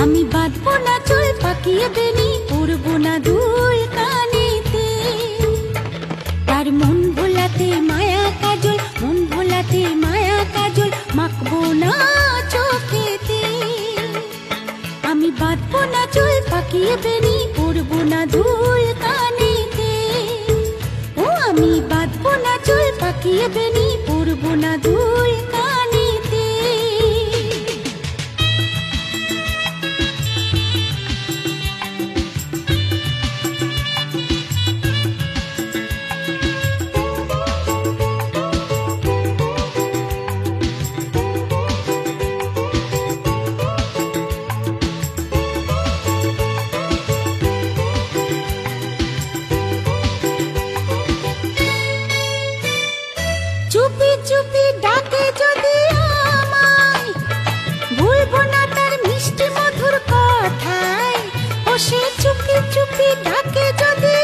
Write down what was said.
আমি বাঁধবো না চুল পাকিয়ে বেনি পরবো না দুল কানেতে তার মন ভোলাতে মায়া কাজল মন ভোলাতে মায়া কাজল মাখবো না চোখেতে আমি বাঁধবো না চুল পাকিয়ে বেনি পরবো না দুল কানেতে ও আমি বাঁধবো না চুল পাকিয়ে বেনি পরবো না দুল কানেতে চুপি চুপি ডাকে যদি আমায় ভুলবো না তার মিষ্টি মধুর কথায় ও সে চুপি চুপি ডাকে যদি